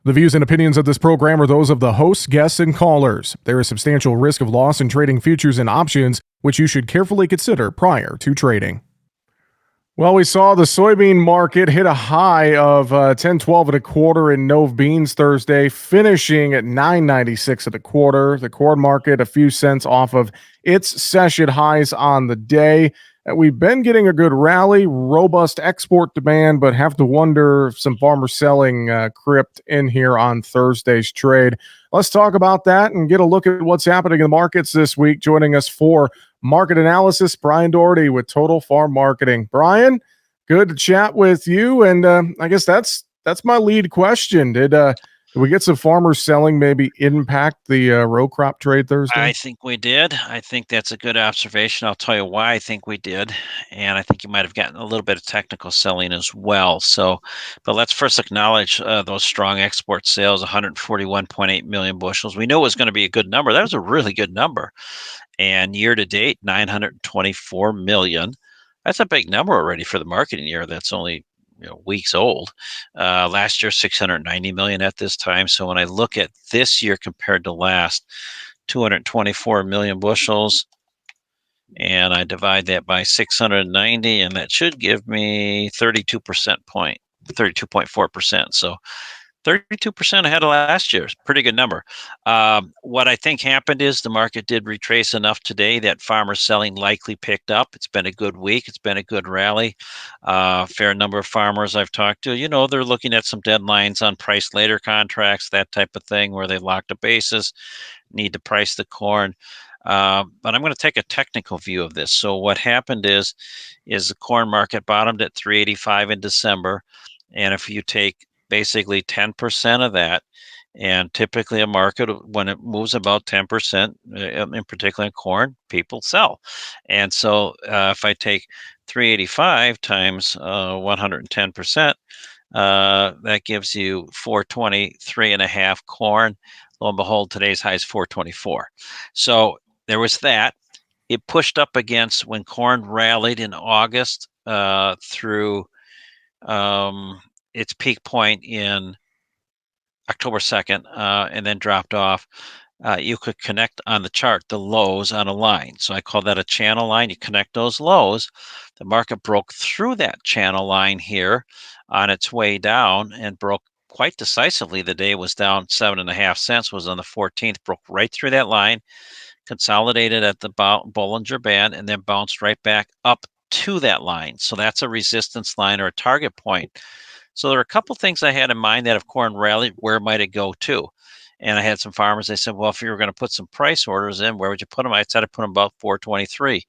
The views and opinions of this program are those of the hosts, guests, and callers. There is substantial risk of loss in trading futures and options, which you should carefully consider prior to trading. Well, we saw the soybean market hit a high of 10.12 at a quarter in Nove Beans Thursday, finishing at 9.96 at a quarter. The corn market a few cents off of its session highs on the day. We've been getting a good rally, robust export demand, but have to wonder if some farmers selling crept in here on Thursday's trade. Let's talk about that and get a look at what's happening in the markets this week. Joining us for market analysis, Brian Doherty with Total Farm Marketing. Brian, good to chat with you. And I guess that's my lead question. Did we get some farmers selling maybe impact the row crop trade Thursday? I think we did. I think that's a good observation. I'll tell you why I think we did. And I think you might have gotten a little bit of technical selling as well. But let's first acknowledge those strong export sales, 141.8 million bushels. We knew it was going to be a good number. That was a really good number. And year to date, 924 million. That's a big number already for the marketing year. That's only weeks old. Last year, 690 million at this time. So when I look at this year compared to last, 224 million bushels, and I divide that by 690, and that should give me 32.4%. So 32% ahead of last year's pretty good number. What I think happened is the market did retrace enough today that farmers selling likely picked up. It's been a good week. It's been a good rally. Fair number of farmers I've talked to, they're looking at some deadlines on price later contracts, that type of thing, where they locked a basis, need to price the corn. But I'm going to take a technical view of this. So what happened is the corn market bottomed at 385 in December. And if you take basically 10% of that, and typically a market, when it moves about 10%, in particular in corn, people sell. And so if I take 385 times 110%, that gives you 423 and a half corn. Lo and behold, today's high is 424. So there was that. It pushed up against when corn rallied in August through its peak point in October 2nd, and then dropped off. You could connect on the chart the lows on a line. So I call that a channel line. You connect those lows. The market broke through that channel line here on its way down and broke quite decisively. The day was down 7.5 cents, was on the 14th, broke right through that line, consolidated at the Bollinger Band, and then bounced right back up to that line. So that's a resistance line or a target point. So there are a couple things I had in mind that if corn rallied, where might it go to? And I had some farmers, they said, well, if you were going to put some price orders in, where would you put them? I said I'd put them about 423.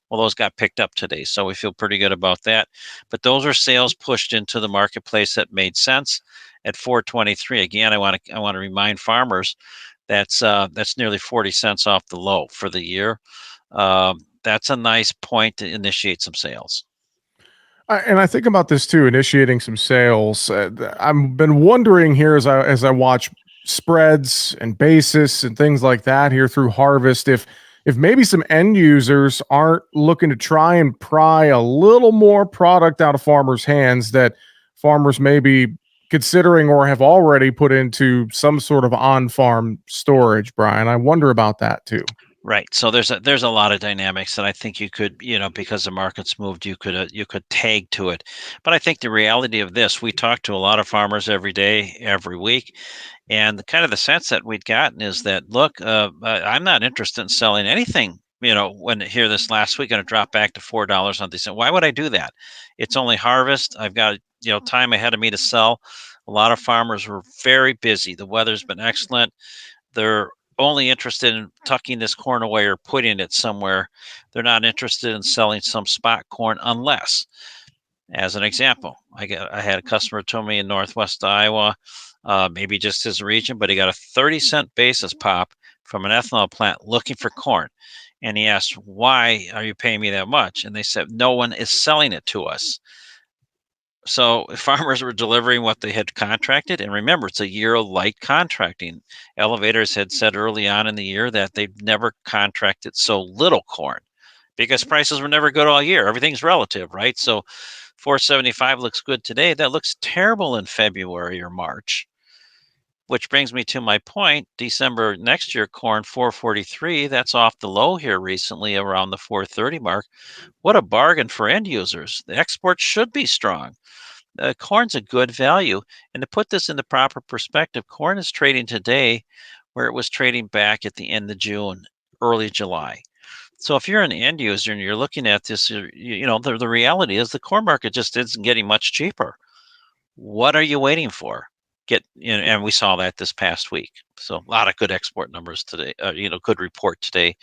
Well, those got picked up today, so we feel pretty good about that. But those are sales pushed into the marketplace that made sense at 423. Again, I want to remind farmers that's nearly 40 cents off the low for the year. That's a nice point to initiate some sales. And I think about this too, initiating some sales. I've been wondering here as I watch spreads and basis and things like that here through harvest, if maybe some end users aren't looking to try and pry a little more product out of farmers' hands that farmers may be considering or have already put into some sort of on-farm storage. Brian, I wonder about that too. Right. So there's a lot of dynamics that I think you could, because the market's moved, you could tag to it. But I think the reality of this, we talk to a lot of farmers every day, every week, and the sense that we'd gotten is that, look, I'm not interested in selling anything. When here this last week, and it dropped back to $4 on this. Why would I do that? It's only harvest. I've got time ahead of me to sell. A lot of farmers were very busy. The weather's been excellent. They're only interested in tucking this corn away or putting it somewhere. They're not interested in selling some spot corn unless, as an example, I had a customer tell me in Northwest Iowa, maybe just his region, but he got a 30-cent basis pop from an ethanol plant looking for corn. And he asked, why are you paying me that much? And they said, no one is selling it to us. So farmers were delivering what they had contracted. And remember, it's a year of light contracting. Elevators had said early on in the year that they've never contracted so little corn because prices were never good all year. Everything's relative, right? So 475 looks good today. That looks terrible in February or March. which brings me to my point. December next year, corn 443. That's off the low here recently around the 430 mark. What a bargain for end users. The exports should be strong. Corn's a good value. And to put this into proper perspective, corn is trading today where it was trading back at the end of June, early July. So if you're an end user and you're looking at this, the reality is the corn market just isn't getting much cheaper. What are you waiting for? And we saw that this past week. So a lot of good export numbers today. Good report today.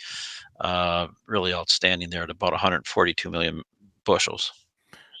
Really outstanding there at about 142 million bushels.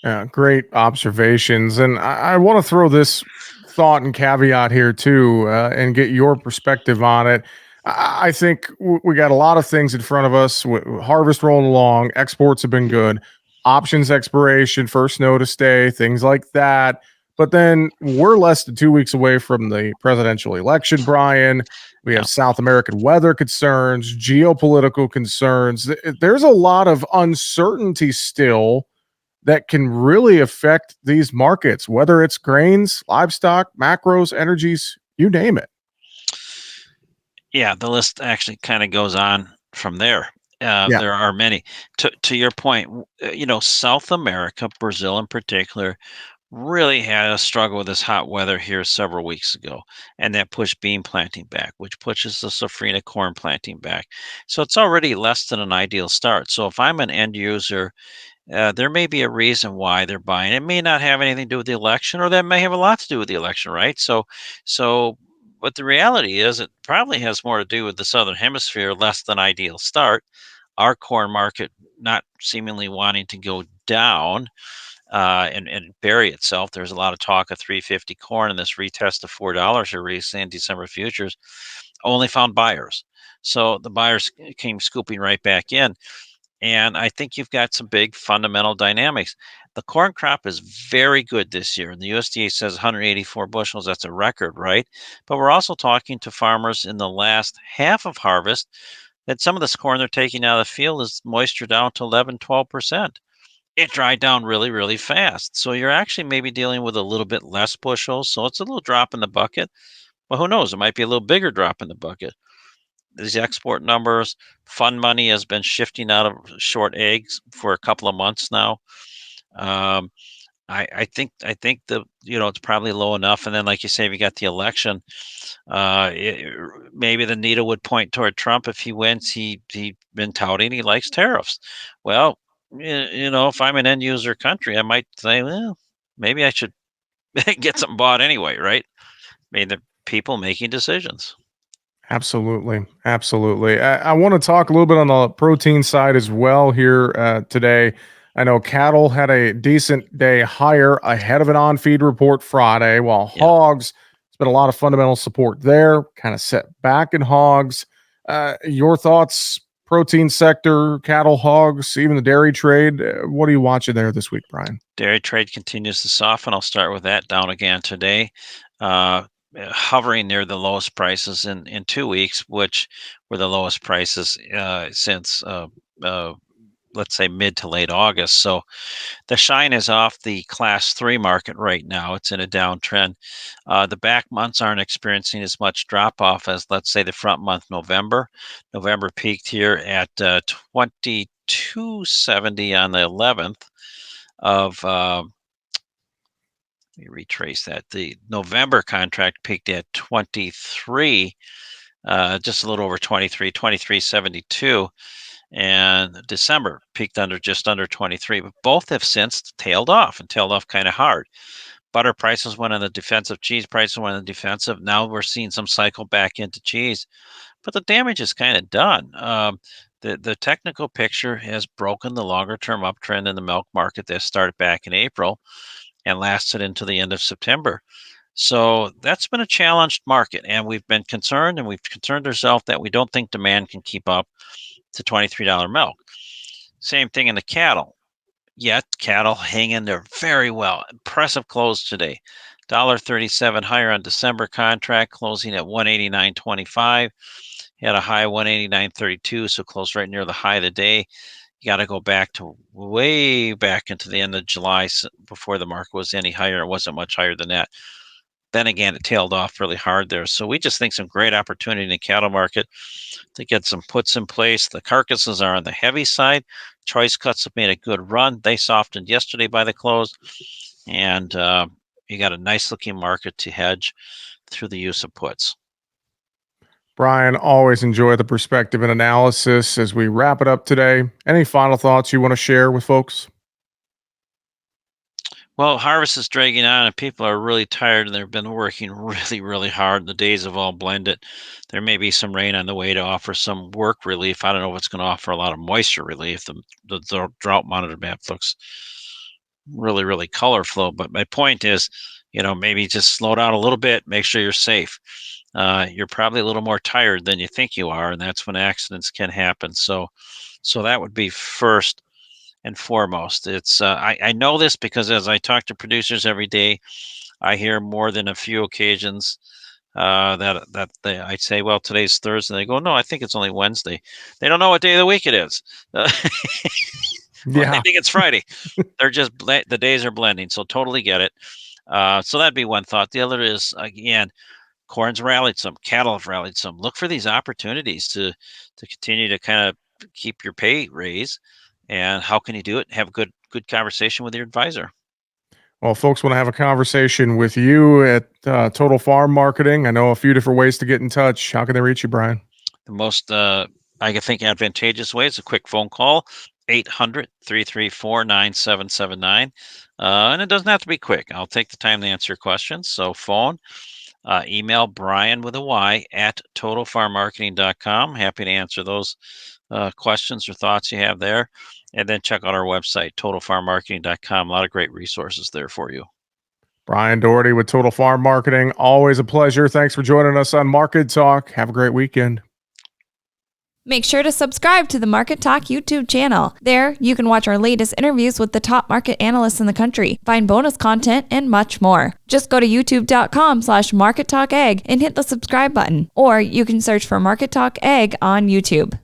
Yeah, great observations. And I want to throw this thought and caveat here too, and get your perspective on it. I think we got a lot of things in front of us. Harvest rolling along, exports have been good, options expiration, first notice day, things like that. But then we're less than 2 weeks away from the presidential election, Brian. We Yeah. have South American weather concerns, geopolitical concerns. There's a lot of uncertainty still that can really affect these markets, whether it's grains, livestock, macros, energies, you name it. Yeah, the list actually kind of goes on from there. Yeah. There are many. To your point, South America, Brazil in particular, really had a struggle with this hot weather here several weeks ago, and that pushed bean planting back, which pushes the safrinha corn planting back. So it's already less than an ideal start. So if I'm an end user, there may be a reason why they're buying. It may not have anything to do with the election, or that may have a lot to do with the election, right? So, but the reality is, it probably has more to do with the southern hemisphere, less than ideal start. Our corn market not seemingly wanting to go down and bury itself. There's a lot of talk of 350 corn, and this retest of $4 here recently in December futures only found buyers. So the buyers came scooping right back in. And I think you've got some big fundamental dynamics. The corn crop is very good this year, and the USDA says 184 bushels. That's a record, right? But we're also talking to farmers in the last half of harvest that some of this corn they're taking out of the field is moisture down to 11, 12%. It dried down really, really fast. So you're actually maybe dealing with a little bit less bushels. So it's a little drop in the bucket. Well, who knows? It might be a little bigger drop in the bucket. These export numbers, fund money has been shifting out of short eggs for a couple of months now. Um, I think it's probably low enough. And then, like you say, we got the election. Maybe the needle would point toward Trump if he wins. He been touting he likes tariffs. Well, if I'm an end user country, I might say, well, maybe I should get something bought anyway, right? I mean, the people making decisions. Absolutely. Absolutely. I want to talk a little bit on the protein side as well here today. I know cattle had a decent day higher ahead of an on feed report Friday, while Yeah. hogs, it's been a lot of fundamental support there, kind of set back in hogs. Your thoughts, protein sector, cattle, hogs, even the dairy trade. What are you watching there this week, Brian? Dairy trade continues to soften. I'll start with that, down again today, uh, hovering near the lowest prices in 2 weeks, which were the lowest prices since, uh, let's say, mid to late August. So the shine is off the class three market right now. It's in a downtrend. The back months aren't experiencing as much drop off as, let's say, the front month, November. November peaked here at 2270 on the 11th of let me retrace that. The November contract peaked at 23, just a little over 23, 2372, and December peaked just under 23. But both have since tailed off and tailed off kind of hard. Butter prices went on the defensive, cheese prices went on the defensive. Now we're seeing some cycle back into cheese, but the damage is kind of done. The technical picture has broken the longer term uptrend in the milk market that started back in April and lasted into the end of September. So that's been a challenged market, and we've been concerned, and we've concerned ourselves that we don't think demand can keep up to $23 milk. Same thing in the cattle. Yet cattle hang in there very well. Impressive close today. 37 higher on December contract, closing at 189.25. Had a high 189.32, so close right near the high of the day. You got to go back to way back into the end of July before the market was any higher. It wasn't much higher than that. Then again, it tailed off really hard there. So we just think some great opportunity in the cattle market to get some puts in place. The carcasses are on the heavy side. Choice cuts have made a good run. They softened yesterday by the close, and you got a nice looking market to hedge through the use of puts. Brian, always enjoy the perspective and analysis as we wrap it up today. Any final thoughts you want to share with folks? Well, harvest is dragging on and people are really tired and they've been working really, really hard. The days have all blended. There may be some rain on the way to offer some work relief. I don't know if it's going to offer a lot of moisture relief. The drought monitor map looks really, really colorful. But my point is, maybe just slow down a little bit, make sure you're safe. You're probably a little more tired than you think you are, and that's when accidents can happen. So that would be first and foremost. It's I know this because as I talk to producers every day, I hear more than a few occasions I'd say, well, today's Thursday. They go, no, I think it's only Wednesday. They don't know what day of the week it is. Well, they Yeah. think it's Friday. They're just the days are blending, so totally get it. So that'd be one thought. The other is again, corn's rallied some, cattle have rallied some. Look for these opportunities to continue to kind of keep your pay raised. And how can you do it? Have a good conversation with your advisor. Well, folks want to have a conversation with you at Total Farm Marketing. I know a few different ways to get in touch. How can they reach you, Brian? The most I can think advantageous way is a quick phone call, 800-334-9779. And it doesn't have to be quick. I'll take the time to answer your questions. So phone, email Brian with a Y at totalfarmmarketing.com. Happy to answer those questions or thoughts you have there. And then check out our website, totalfarmmarketing.com. A lot of great resources there for you. Brian Doherty with Total Farm Marketing. Always a pleasure. Thanks for joining us on Market Talk. Have a great weekend. Make sure to subscribe to the Market Talk YouTube channel. There, you can watch our latest interviews with the top market analysts in the country, find bonus content, and much more. Just go to youtube.com/markettalkag and hit the subscribe button, or you can search for Market Talk Ag on YouTube.